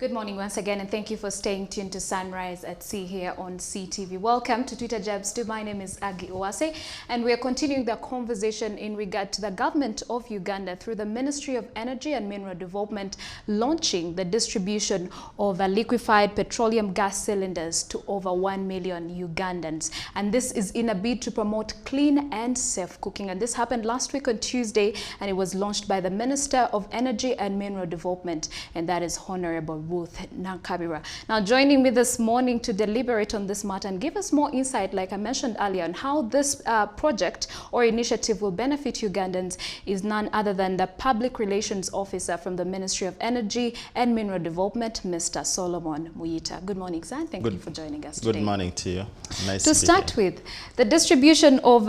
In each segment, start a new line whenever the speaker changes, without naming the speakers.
Good morning once again, and thank you for staying tuned to Sunrise at Sea here on CTV. Welcome to Twitter Jabs 2. My name is Agi Owase, and we are continuing the conversation in regard to the government of Uganda through the Ministry of Energy and Mineral Development launching the distribution of liquefied petroleum gas cylinders to over 1 million Ugandans. And this is in a bid to promote clean and safe cooking. And this happened last week on Tuesday, and it was launched by the Minister of Energy and Mineral Development, and that is Honorable Ruth Nankabira. Now, joining me this morning to deliberate on this matter and give us more insight, like I mentioned earlier, on how this project or initiative will benefit Ugandans is none other than the Public Relations Officer from the Ministry of Energy and Mineral Development, Mr. Solomon Muyita. Good morning, sir. Thank you for joining us today.
Good morning to you. Nice
to start with, the distribution of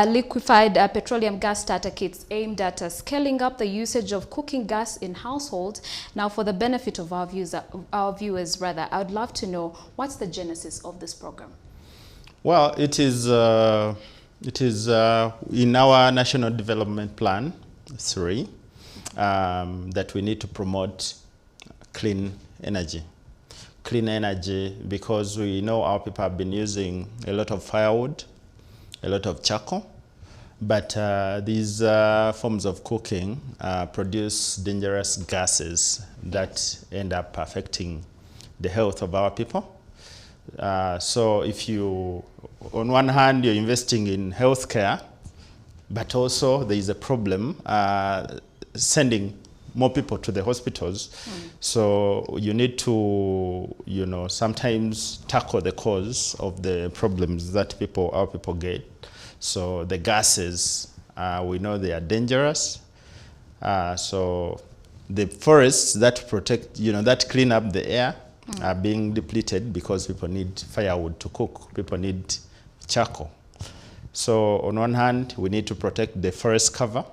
liquefied petroleum gas starter kits aimed at scaling up the usage of cooking gas in households. Now, for the benefit of our viewers, I would love to know what's the genesis of this program.
Well, it is in our National Development Plan 3 that we need to promote clean energy. Clean energy because we know our people have been using a lot of firewood, a lot of charcoal, but these forms of cooking produce dangerous gases that end up affecting the health of our people. So if you, on one hand, you're investing in healthcare, but also there is a problem sending more people to the hospitals. So you need to, sometimes tackle the cause of the problems that our people get. So the gases, we know they are dangerous. So the forests that protect, that clean up the air are being depleted because people need firewood to cook. People need charcoal. So on one hand, we need to protect the forest cover,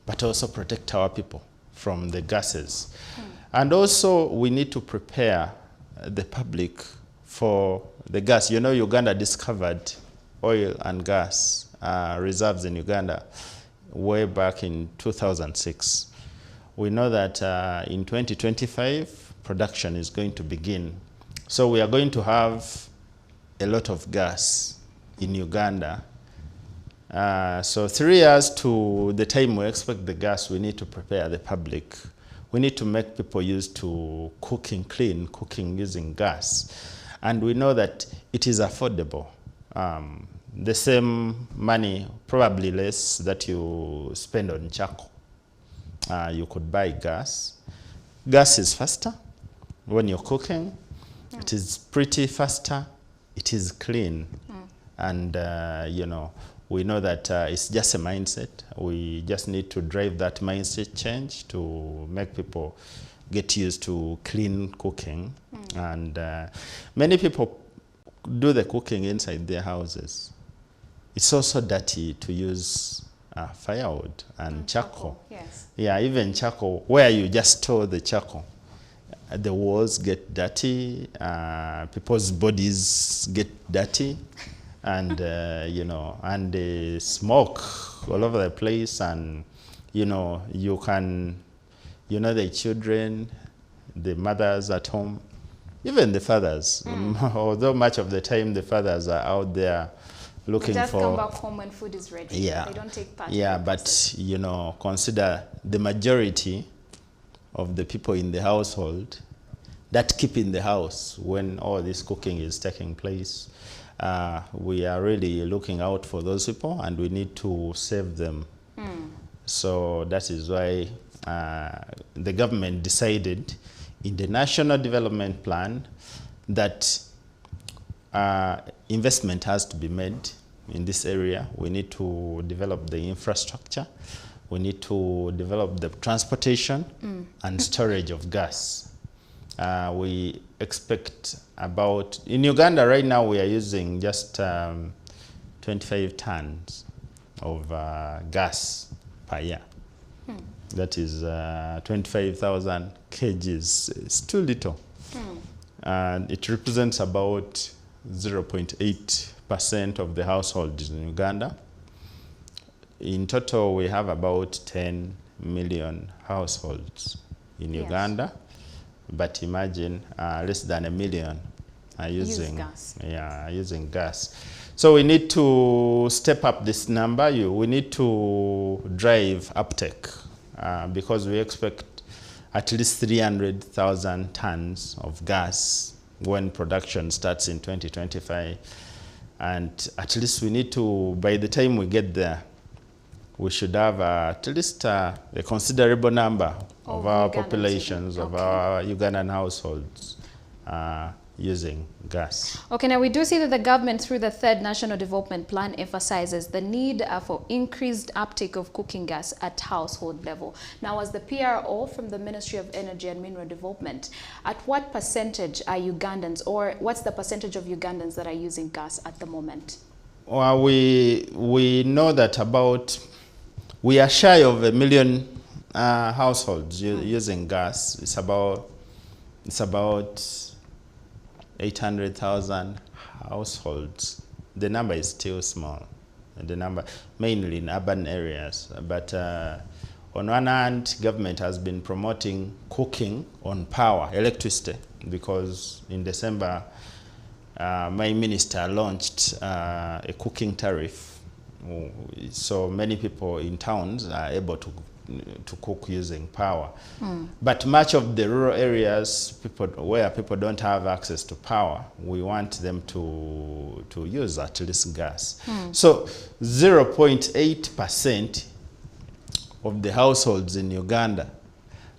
but also protect our people from the gases. And also we need to prepare the public for the gas. Uganda discovered oil and gas reserves in Uganda way back in 2006. We know that in 2025, production is going to begin. So we are going to have a lot of gas in Uganda. So 3 years to the time we expect the gas, we need to prepare the public. We need to make people used to cooking clean, cooking using gas. And we know that it is affordable. The same money, probably less, that you spend on charcoal. You could buy gas. Gas is faster when you're cooking. It is pretty faster. It is clean. And, we know that it's just a mindset. We just need to drive that mindset change to make people get used to clean cooking. And many people do the cooking inside their houses. It's also dirty to use firewood and charcoal. Yes. Yeah, even charcoal, where you just store the charcoal. The walls get dirty, people's bodies get dirty, and, and the smoke all over the place. And, you can, the children, the mothers at home, even the fathers, although much of the time the fathers are out there looking
just
for...
come back home when food is ready.
Yeah.
They don't take part.
Yeah, but, consider the majority of the people in the household that keep in the house when all this cooking is taking place. We are really looking out for those people, and we need to save them. So that is why the government decided in the National Development Plan that investment has to be made in this area. We need to develop the infrastructure. We need to develop the transportation and storage of gas. We expect about, in Uganda right now we are using just 25 tons of gas per year. That is 25,000 kgs. It's too little. And it represents about 0.8% of the households in Uganda. In total, we have about 10 million households in Uganda. but imagine less than 1 million are using
gas.
Yeah, using gas. So we need to step up this number. We need to drive uptake because we expect at least 300,000 tons of gas when production starts in 2025. And at least we need to, by the time we get there, we should have at least a considerable number of our
Ugandans
populations, of
okay.
our Ugandan households using gas.
Okay, now we do see that the government through the third National Development Plan emphasizes the need for increased uptake of cooking gas at household level. Now, as the PRO from the Ministry of Energy and Mineral Development, at what percentage are Ugandans, or what's the percentage of Ugandans that are using gas at the moment?
Well, we know that we are shy of 1 million households using gas. It's about 800,000 households. The number is still small. The number mainly in urban areas. But on one hand, government has been promoting cooking on power, electricity, because in December, my minister launched a cooking tariff. So many people in towns are able to cook using power. But much of the rural areas, where people don't have access to power, we want them to use at least gas. So 0.8% of the households in Uganda,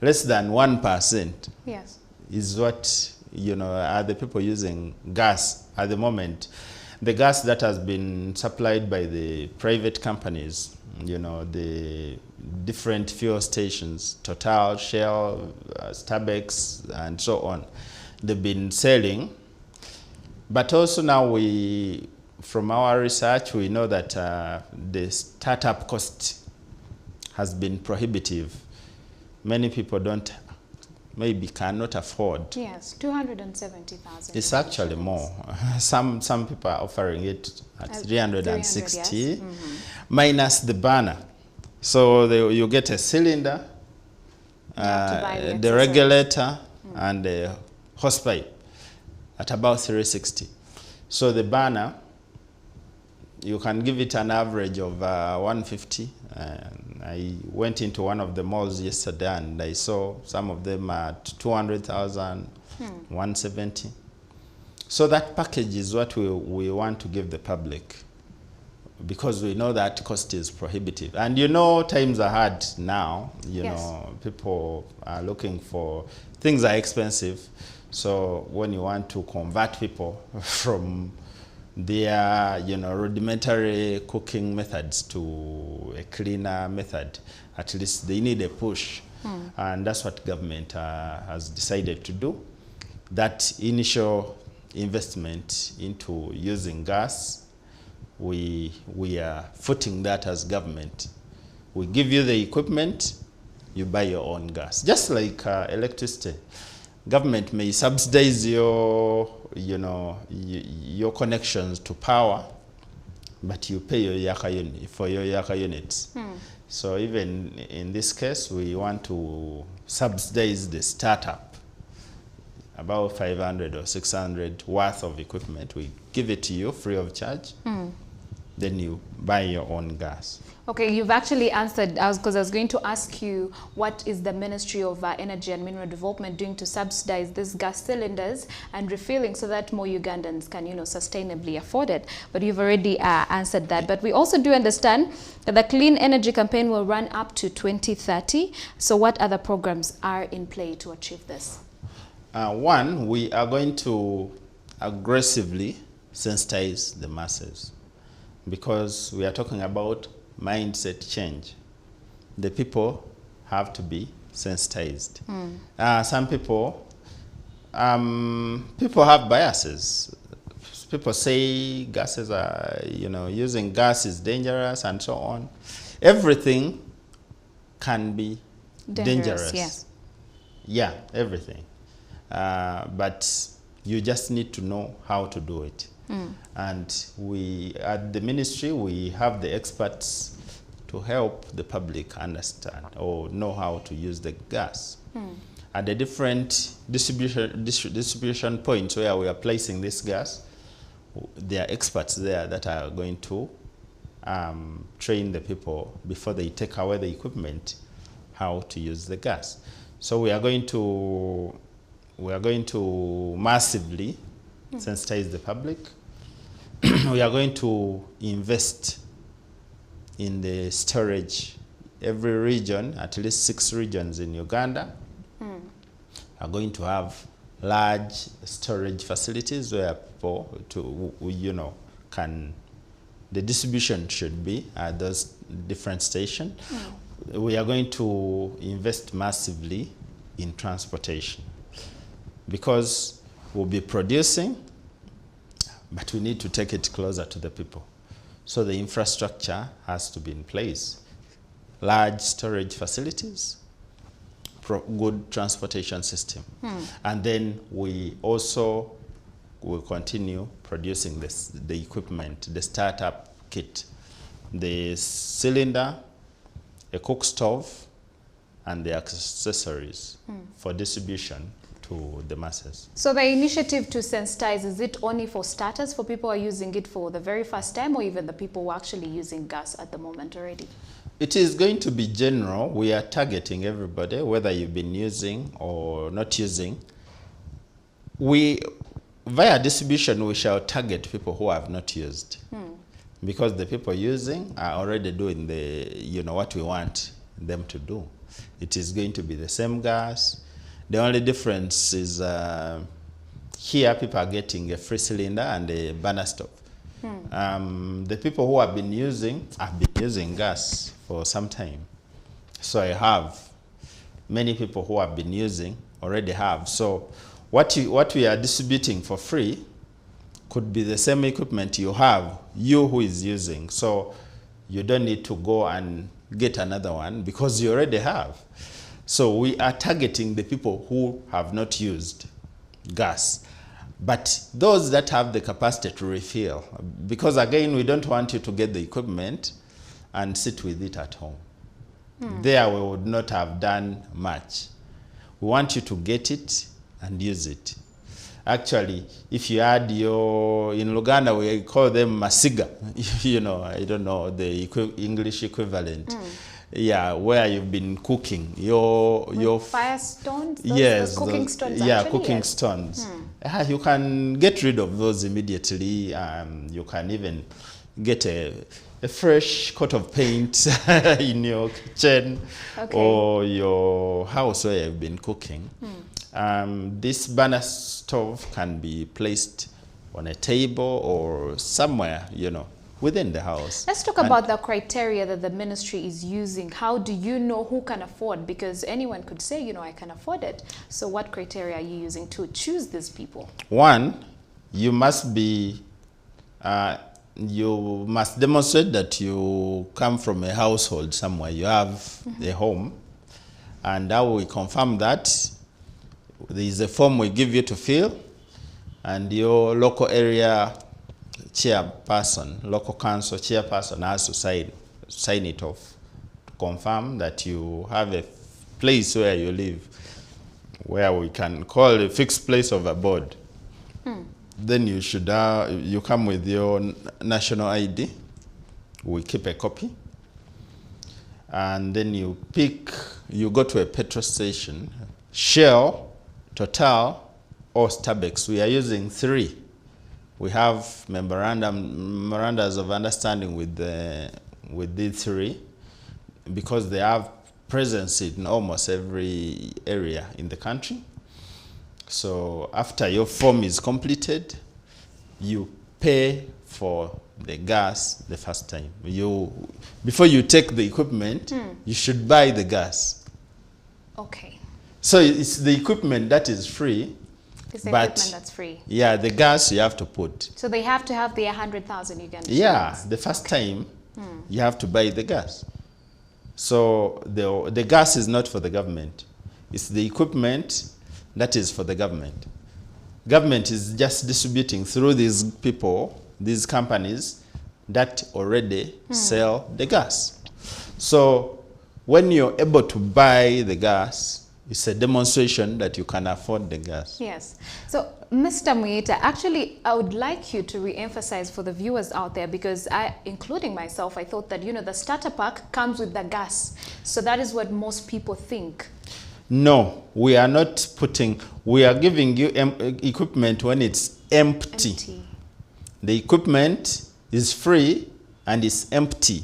less than 1%,
yes, is
what are the people using gas at the moment. The gas that has been supplied by the private companies, the different fuel stations, Total, Shell, Starbucks, and so on, they've been selling. But also now from our research, we know that the startup cost has been prohibitive. Many people cannot afford.
Yes, 270,000.
It's actually more. Some people are offering it at 360, yes. Minus the burner. So you get a cylinder, the regulator, and the hosepipe at about 360. So the burner, you can give it an average of 150. I went into one of the malls yesterday and I saw some of them at 200,000, 170. So that package is what we want to give the public, because we know that cost is prohibitive. And times are hard now. People are looking for, things are expensive. So when you want to convert people from their rudimentary cooking methods to a cleaner method, at least they need a push. And that's what government has decided to do. That initial investment into using gas, we are footing that as government. We give you the equipment, you buy your own gas. Just like electricity. Government may subsidize your connections to power, but you pay your Yaka unit for your Yaka units. So even in this case, we want to subsidize the startup, about 500 or 600 worth of equipment. We give it to you free of charge. Then you buy your own gas.
Okay, you've actually answered, because I was going to ask you, what is the Ministry of Energy and Mineral Development doing to subsidize these gas cylinders and refilling so that more Ugandans can, sustainably afford it? But you've already answered that. But we also do understand that the Clean Energy campaign will run up to 2030. So what other programs are in play to achieve this?
One, we are going to aggressively sensitize the masses, because we are talking about mindset change. The people have to be sensitized. Some people have biases. People say gases are, using gas is dangerous and so on. Everything can be dangerous.
Yes.
Yeah, everything. But you just need to know how to do it. And we, at the ministry, we have the experts to help the public understand or know how to use the gas. at the different distribution points where we are placing this gas, there are experts there that are going to train the people before they take away the equipment how to use the gas. So we are going to massively sensitize the public. We are going to invest in the storage. Every region, at least 6 regions in Uganda, are going to have large storage facilities where people the distribution should be at those different stations. We are going to invest massively in transportation because we'll be producing, but we need to take it closer to the people. So the infrastructure has to be in place. Large storage facilities, good transportation system. And then we also will continue producing the equipment, the startup kit, the cylinder, a cook stove, and the accessories for distribution to the masses.
So the initiative to sensitize, is it only for starters, for people who are using it for the very first time, or even the people who are actually using gas at the moment already?
It is going to be general. We are targeting everybody, whether you've been using or not using. Via distribution, we shall target people who have not used. Because the people using are already doing what we want them to do. It is going to be the same gas. The only difference is here people are getting a free cylinder and a burner stove. The people who have been using gas for some time. So I have many people who have been using already have. So what we are distributing for free could be the same equipment you have, you who is using. So you don't need to go and get another one because you already have. So we are targeting the people who have not used gas. But those that have the capacity to refill, because again, we don't want you to get the equipment and sit with it at home. There we would not have done much. We want you to get it and use it. Actually, if you add in Luganda, we call them masiga, I don't know the English equivalent. Yeah, where you've been cooking your
fire stones.
Yes,
those cooking stones.
Yeah,
actually,
cooking
yes.
stones. You can get rid of those immediately. You can even get a fresh coat of paint in your kitchen or your house where you've been cooking. This burner stove can be placed on a table or somewhere, within the house.
Let's talk about the criteria that the ministry is using. How do you know who can afford? Because anyone could say, I can afford it. So what criteria are you using to choose these people?
One, you must be, you must demonstrate that you come from a household somewhere. You have a home. And how we confirm that? There is a form we give you to fill, and your local area chairperson, local council chairperson has to sign it off to confirm that you have a place where you live, where we can call a fixed place of abode. Then you should you come with your national ID. We keep a copy. And then you go to a petrol station, Shell, Total, or Starbucks. We are using 3. We have memorandums of understanding with these 3 because they have presence in almost every area in the country. So after your form is completed, you pay for the gas the first time. Before you take the equipment, you should buy the gas.
Okay.
So it's the equipment that is free.
It's the equipment that's free.
Yeah, the gas you have to put.
So they have to have the 100,000 Ugandans.
Yeah, the first time you have to buy the gas. So the gas is not for the government. It's the equipment that is for the government. Government is just distributing through these people, these companies that already sell the gas. So when you're able to buy the gas, it's a demonstration that you can afford the gas.
Yes. So, Mr. Muita, actually, I would like you to re-emphasize for the viewers out there, because I, including myself, I thought that, you know, the starter pack comes with the gas. So that is what most people think.
No, we are not putting, we are giving you equipment when it's empty. The equipment is free and it's empty.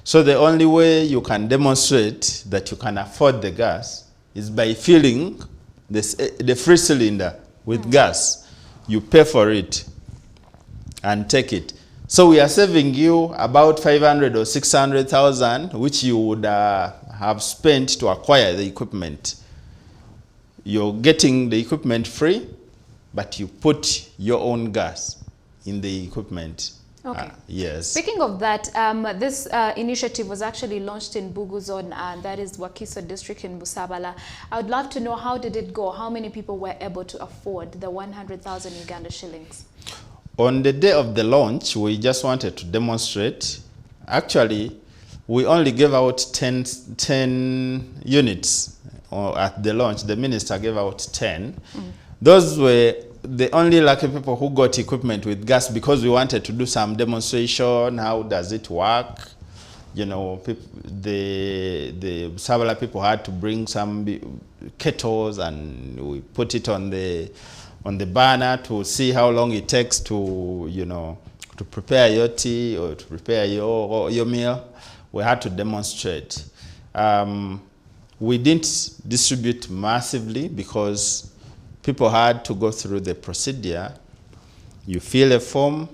So the only way you can demonstrate that you can afford the gas is by filling this, the free cylinder with gas. You pay for it and take it. So we are saving you about 500 or 600,000, which you would have spent to acquire the equipment. You're getting the equipment free, but you put your own gas in the equipment.
Okay.
Yes.
Speaking of that, this initiative was actually launched in Bugu Zone, and that is Wakiso district in Busabala. I would love to know, how did it go? How many people were able to afford the 100,000 Uganda shillings? On
the day of the launch, we just wanted to demonstrate. Actually, we only gave out 10 units at the launch. The minister gave out 10. Those were the only lucky people who got equipment with gas, because we wanted to do some demonstration. How does it work? You know, the Sabala people had to bring some kettles, and we put it on the burner to see how long it takes to, you know, to prepare your tea or to prepare your meal. We had to demonstrate. We didn't distribute massively because people had to go through the procedure. You fill a form,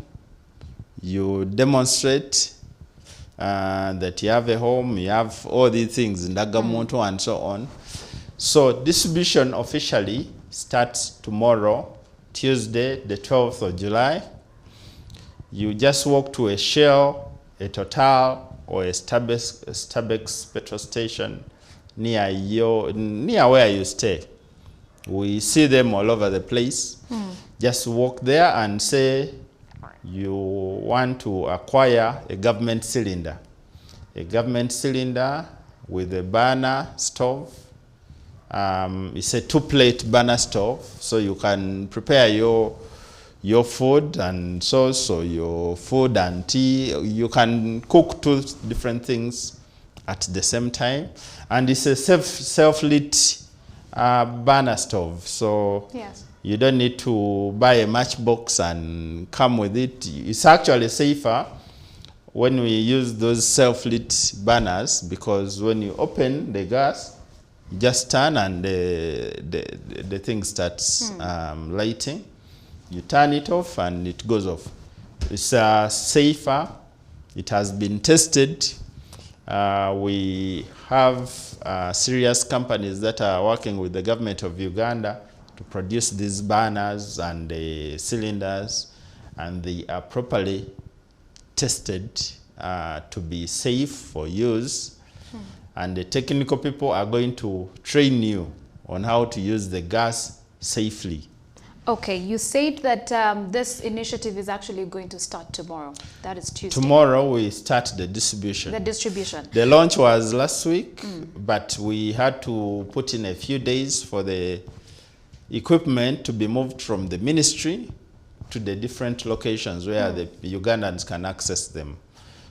you demonstrate that you have a home, you have all these things, Ndagamoto and so on. So distribution officially starts tomorrow, Tuesday, the 12th of July. You just walk to a Shell, a Total, or a Starbucks petrol station near where you stay. We see them all over the place. Just walk there and say you want to acquire a government cylinder. A government cylinder with a burner stove. It's a 2-plate burner stove, so you can prepare your food and sauce, or your food and tea. You can cook 2 different things at the same time. And it's a self-lit burner stove, so
yes,
you don't need to buy a matchbox and come with it. It's actually safer when we use those self-lit burners, because when you open the gas, you just turn and the thing starts lighting. You turn it off and it goes off. It's safer. It has been tested. We have serious companies that are working with the government of Uganda to produce these burners and the cylinders, and they are properly tested to be safe for use. And the technical people are going to train you on how to use the gas safely. Okay, you said that this initiative is actually going to start tomorrow. That is Tuesday. Tomorrow we start the distribution. The distribution. The launch was last week, but we had to put in a few days for the equipment to be moved from the ministry to the different locations where the Ugandans can access them.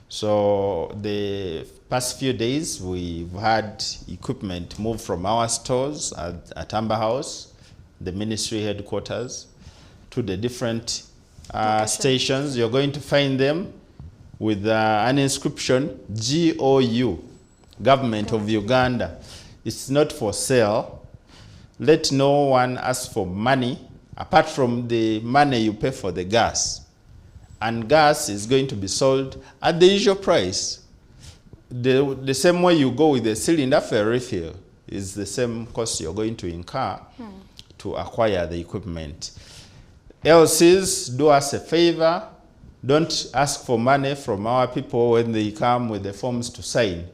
So the past few days we've had equipment moved from our stores at Amber House, the ministry headquarters, to the different stations. You're going to find them with an inscription, GOU, Government of Uganda. It's not for sale. Let no one ask for money apart from the money you pay for the gas. And gas is going to be sold at the usual price. The same way you go with the cylinder for a refill is the same cost you're going to incur to acquire the equipment. LCs, do us a favor. Don't ask for money from our people when they come with the forms to sign.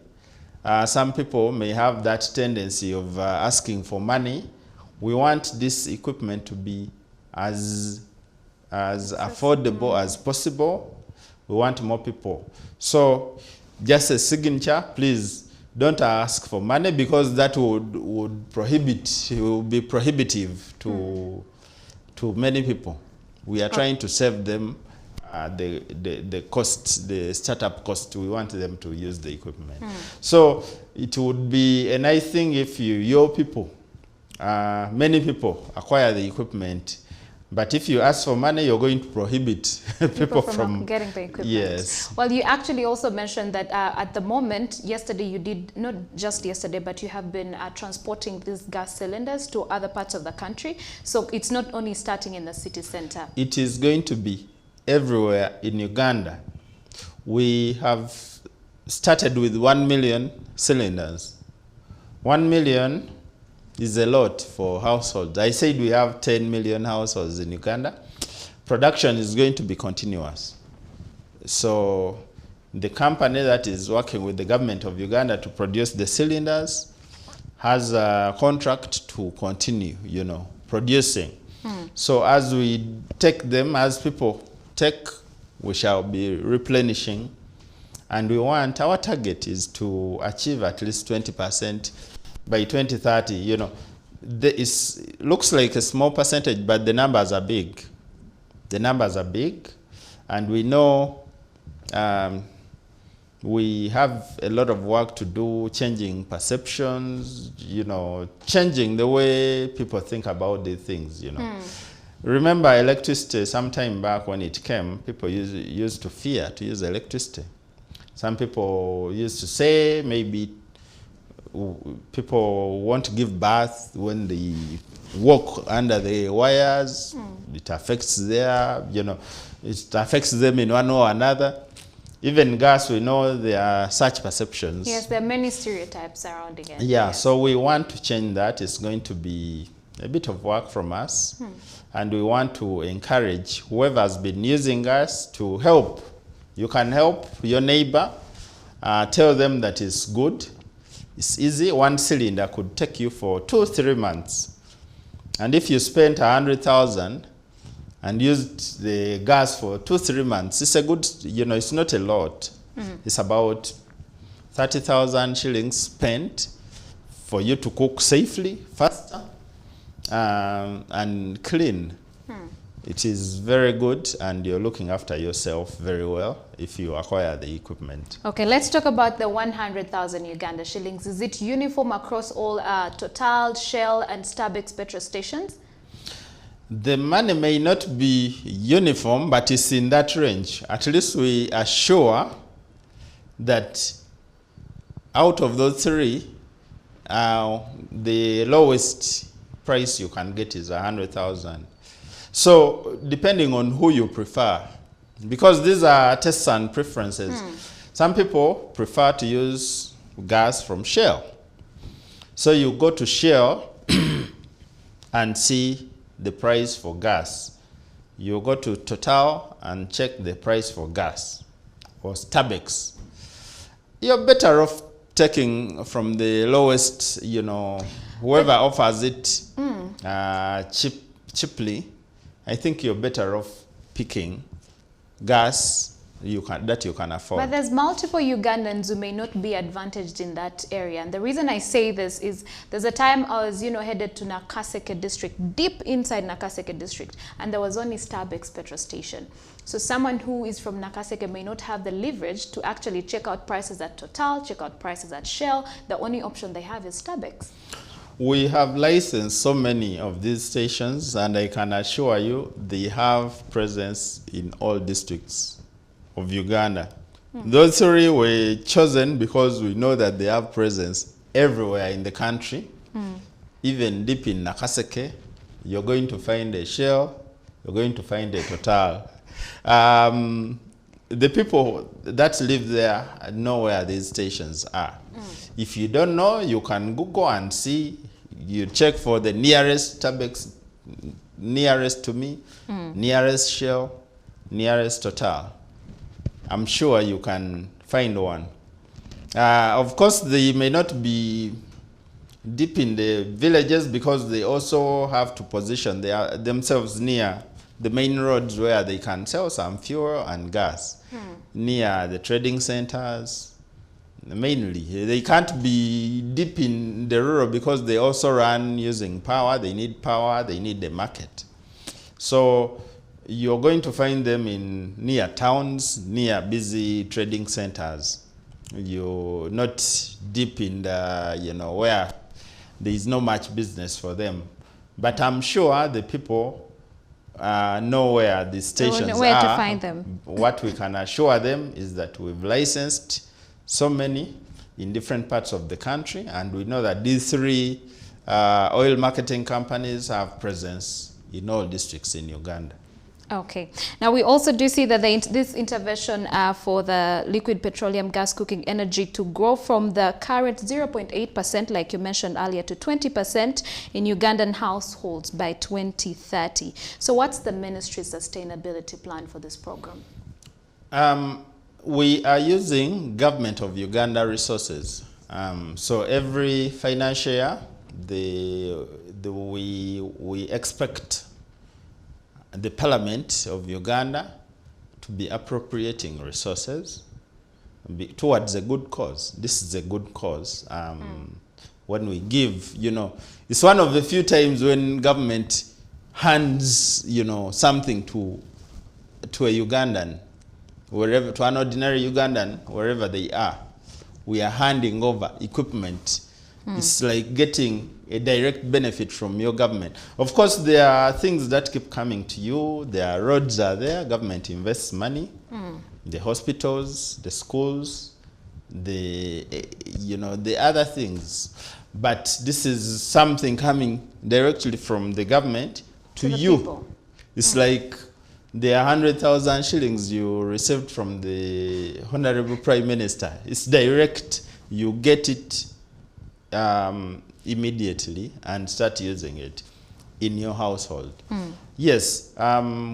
Some people may have that tendency of asking for money. We want this equipment to be as affordable as possible. We want more people. So just a signature, please don't ask for money, because that would be prohibitive to many people. We are trying to save them the cost, the startup cost. We want them to use the equipment. So it would be a nice thing if your people, many people acquire the equipment. But if you ask for money, you're going to prohibit people from
getting the equipment.
Yes.
Well, you actually also mentioned that at the moment, yesterday you did, not just yesterday, but you have been transporting these gas cylinders to other parts of the country. So it's not only starting in the city center.
It is going to be everywhere in Uganda. We have started with 1 million cylinders. 1 million is a lot for households. I said we have 10 million households in Uganda. Production is going to be continuous. So the company that is working with the government of Uganda to produce the cylinders has a contract to continue, producing. So as we take them, as people take, we shall be replenishing. And our target is to achieve at least 20% by 2030. It looks like a small percentage, but the numbers are big. The numbers are big, and we know we have a lot of work to do, changing perceptions, changing the way people think about these things, Remember electricity, sometime back when it came, people used to fear to use electricity. Some people used to say maybe people won't give birth when they walk under the wires. It affects it affects them in one or another. Even gas, we know there are such perceptions.
Yes, there are many stereotypes surrounding it.
Yeah, so we want to change that. It's going to be a bit of work from us. And we want to encourage whoever has been using gas to help. You can help your neighbor, tell them that it's good. It's easy. 1 cylinder could take you for 2-3 months. And if you spent 100,000 and used the gas for 2-3 months, it's a good, it's not a lot. It's about 30,000 shillings spent for you to cook safely, faster, and clean. It is very good, and you're looking after yourself very well if you acquire the equipment.
Okay, let's talk about the 100,000 Uganda shillings. Is it uniform across all Total, Shell, and Starbucks petrol stations?
The money may not be uniform, but it's in that range. At least we are sure that out of those three, the lowest price you can get is 100,000. So depending on who you prefer, because these are tests and preferences. Some people prefer to use gas from Shell. So you go to Shell and see the price for gas. You go to Total and check the price for gas, or Starbucks. You're better off taking from the lowest, whoever offers it cheaply. I think you're better off picking gas that you can afford.
But there's multiple Ugandans who may not be advantaged in that area. And the reason I say this is there's a time I was, headed to Nakaseke district, deep inside Nakaseke district, and there was only Starbucks petrol station. So someone who is from Nakaseke may not have the leverage to actually check out prices at Total, check out prices at Shell. The only option they have is Starbucks.
We have licensed so many of these stations, and I can assure you they have presence in all districts of Uganda. Those three were chosen because we know that they have presence everywhere in the country. Even deep in Nakaseke, you're going to find a Shell, you're going to find a Total. The people that live there know where these stations are. If you don't know, you can Google and see. You check for the nearest Starbucks, nearest to me, nearest Shell, nearest Total. I'm sure you can find one. Of course, they may not be deep in the villages because they also have to position themselves near the main roads where they can sell some fuel and gas, near the trading centers, mainly. They can't be deep in the rural because they also run using power. They need power, they need the market. So you're going to find them in near towns, near busy trading centers. You're not deep in the, where there is no much business for them. But I'm sure the people know where the stations
where
are.
to find them.
What we can assure them is that we've licensed so many in different parts of the country, and we know that these 3 oil marketing companies have presence in all districts in Uganda.
Okay. Now we also do see that this intervention for the liquid petroleum gas cooking energy to grow from the current 0.8%, like you mentioned earlier, to 20% in Ugandan households by 2030. So what's the ministry's sustainability plan for this program?
We are using Gov't of Uganda resources. So every financial year, we expect the Parliament of Uganda to be appropriating resources towards a good cause. This is a good cause. When we give, it's one of the few times when government hands, something to a Ugandan, wherever, to an ordinary Ugandan, wherever they are. We are handing over equipment. It's like getting a direct benefit from your government. Of course, there are things that keep coming to you. There are roads are there. Government invests money. The hospitals, the schools, the other things. But this is something coming directly from the government to you.
People.
It's like the 100,000 shillings you received from the Honorable Prime Minister. It's direct. You get it immediately and start using it in your household. Yes,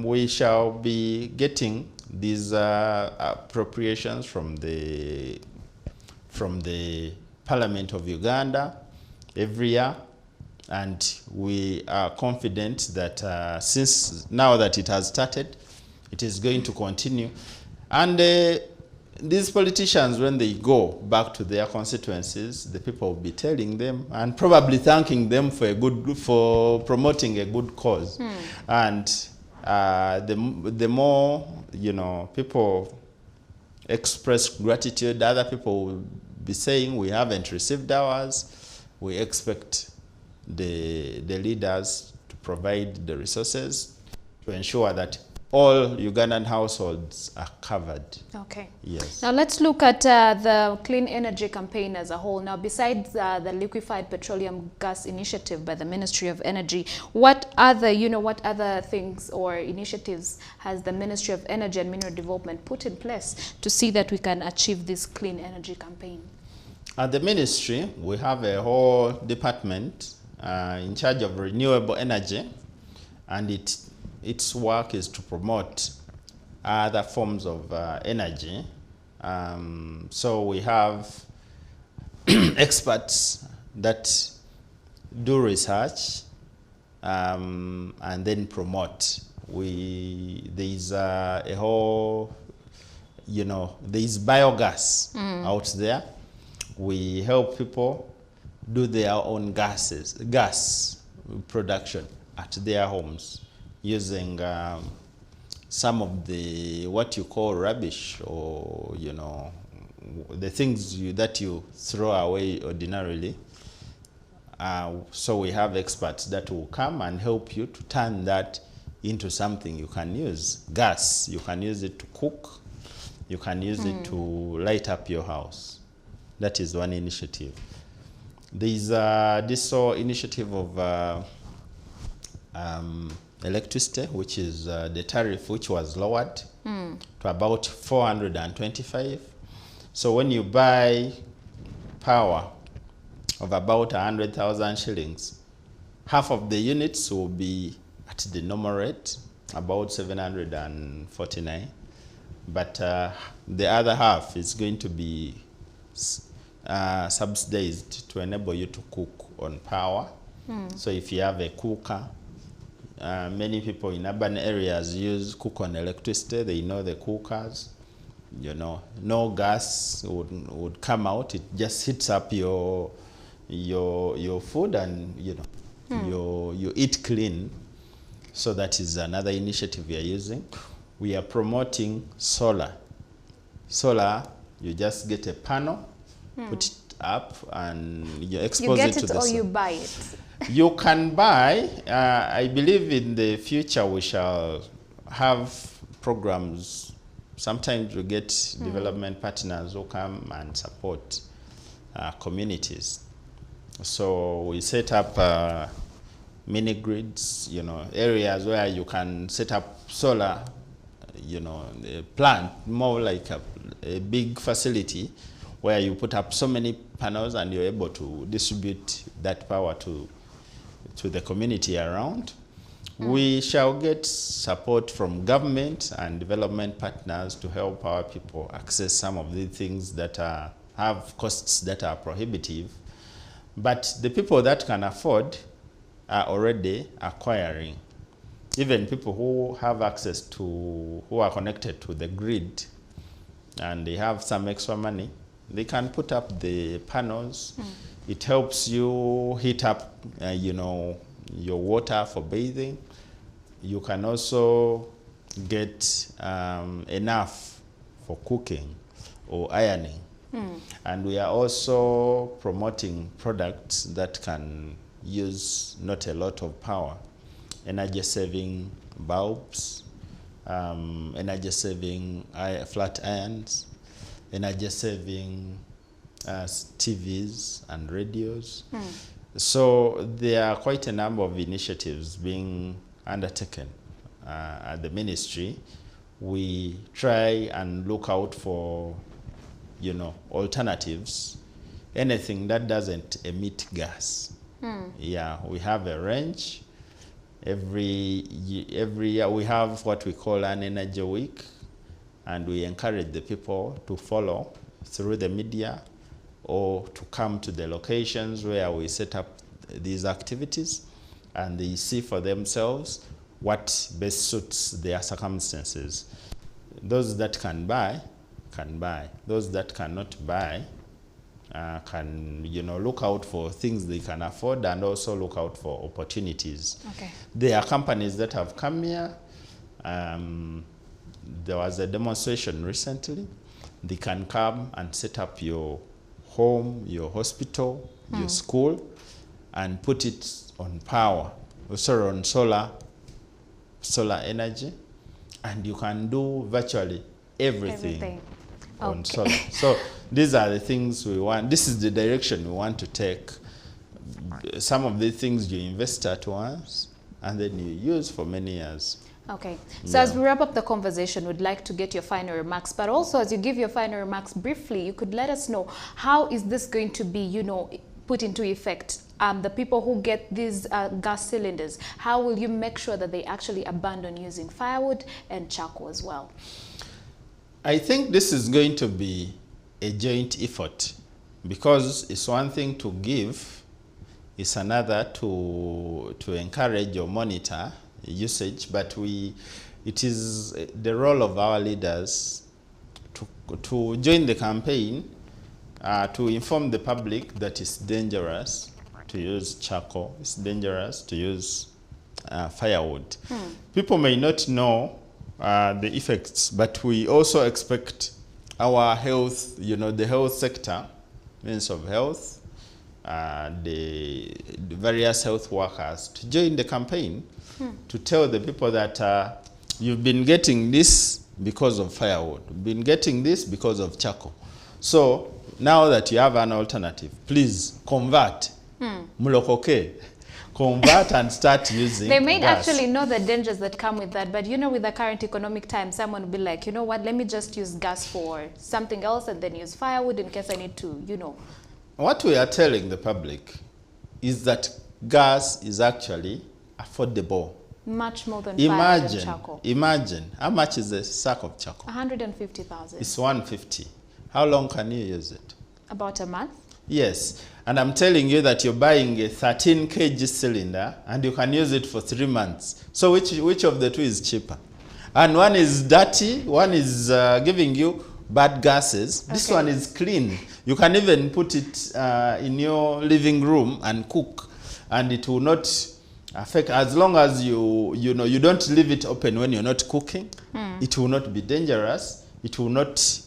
we shall be getting these appropriations from the Parliament of Uganda every year, and we are confident that since now that it has started, it is going to continue. And these politicians, when they go back to their constituencies, the people will be telling them and probably thanking them for promoting a good cause. And the more people express gratitude, other people will be saying, we haven't received ours. We expect the leaders to provide the resources to ensure that all Ugandan households are covered.
Okay.
Yes.
Now let's look at the clean energy campaign as a whole. Now, besides the liquefied petroleum gas initiative by the Ministry of Energy, what other things or initiatives has the Ministry of Energy and Mineral Development put in place to see that we can achieve this clean energy campaign?
At the ministry, we have a whole department in charge of renewable energy, and its work is to promote other forms of energy. So we have experts that do research and then promote. There's a whole, there's biogas out there. We help people do their own gas production at their homes, using some of the what you call rubbish, or the things that you throw away ordinarily. So we have experts that will come and help you to turn that into something you can use. Gas, you can use it to cook, you can use it to light up your house. That is one initiative. There's this initiative of electricity, which is the tariff which was lowered to about 425. So when you buy power of about 100,000 shillings, half of the units will be at the normal rate, about 749. But the other half is going to be subsidized to enable you to cook on power. So if you have a cooker, many people in urban areas cook on electricity. They know the cookers. you know, no gas would come out. It just heats up your food, and you know, you eat clean. So that is another initiative we are using. We are promoting solar. Solar, you just get a panel, put it up, and you expose it to the sun.
You get it or you buy it?
You can buy. I believe in the future we shall have programs. Sometimes we get development partners who come and support communities. So we set up mini grids, you know, areas where you can set up solar, you know, a plant, more like a big facility where you put up so many panels and you're able to distribute that power to the community around. We shall get support from government and development partners to help our people access some of the things that have costs that are prohibitive. But the people that can afford are already acquiring. Even people who have access to, who are connected to the grid and they have some extra money, they can put up the panels. It helps you heat up, you know, your water for bathing. You can also get enough for cooking or ironing. And we are also promoting products that can use not a lot of power. Energy saving bulbs, energy saving flat irons, energy saving TVs and radios. So there are quite a number of initiatives being undertaken at the ministry. We try and look out for, you know, alternatives, anything that doesn't emit gas. Yeah, we have a range. Every year we have what we call an energy week, and we encourage the people to follow through the media or to come to the locations where we set up these activities, and they see for themselves what best suits their circumstances. Those that can buy, can buy. Those that cannot buy can, you know, look out for things they can afford and also look out for opportunities.
Okay.
There are companies that have come here. There was a demonstration recently. They can come and set up your home, your hospital, your school, and put it on power, sorry, on solar energy, and you can do virtually everything. On solar. So these are the things we want. This is the direction we want to take. Some of the things you invest at once and then you use for many years.
Okay. So as we wrap up the conversation, we'd like to get your final remarks. But also, as you give your final remarks briefly, you could let us know, how is this going to be, you know, put into effect? The people who get these gas cylinders, how will you make sure that they actually abandon using firewood and charcoal as well?
I think this is going to be a joint effort, because it's one thing to give, it's another to encourage or monitor usage, but it is the role of our leaders to join the campaign, to inform the public that it's dangerous to use charcoal, it's dangerous to use firewood. People may not know the effects, but we also expect our health, you know, the health sector, Ministry of Health, the various health workers to join the campaign to tell the people that you've been getting this because of firewood, you've been getting this because of charcoal. So now that you have an alternative, please convert. Mulokoke. Convert and start using
They may
gas.
actually know the dangers that come with that, but you know, with the current economic time, someone will be like, you know what, let me just use gas for something else and then use firewood in case I need to, you know.
What we are telling the public is that gas is actually affordable.
Much more than firewood and charcoal.
Imagine, how much is a sack of charcoal?
150,000.
It's 150. How long can you use it?
About a month.
Yes, and I'm telling you that you're buying a 13 kg cylinder and you can use it for 3 months. So which of the two is cheaper? And one is dirty, one is giving you bad gases. This one is clean. You can even put it in your living room and cook, and it will not affect, as long as you don't leave it open when you're not cooking. It will not be dangerous. It will not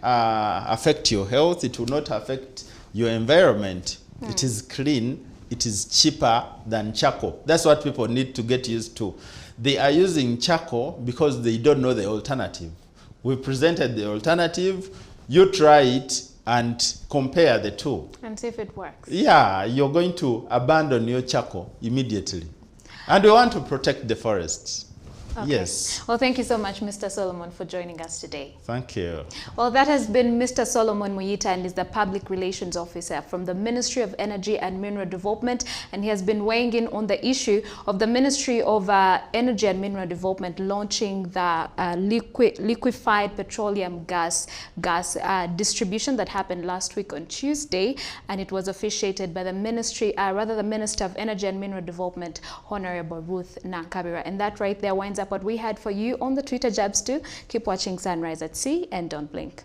affect your health. It will not affect your environment. It is clean. It is cheaper than charcoal. That's what people need to get used to. They are using charcoal because they don't know the alternative. We presented the alternative. You try it and compare the two.
And see if it works.
Yeah, you're going to abandon your charcoal immediately. And we want to protect the forests.
Okay.
Yes.
Well, thank you so much, Mr. Solomon, for joining us today.
Thank you.
Well, that has been Mr. Solomon Muyita, and is the Public Relations Officer from the Ministry of Energy and Mineral Development, and he has been weighing in on the issue of the Ministry of Energy and Mineral Development launching the liquefied petroleum gas distribution that happened last week on Tuesday, and it was officiated by the Minister of Energy and Mineral Development, Honorable Ruth Nakabira. And that right there winds up what we had for you on the Twitter Jabs too. Keep watching Sunrise at Sea and don't blink.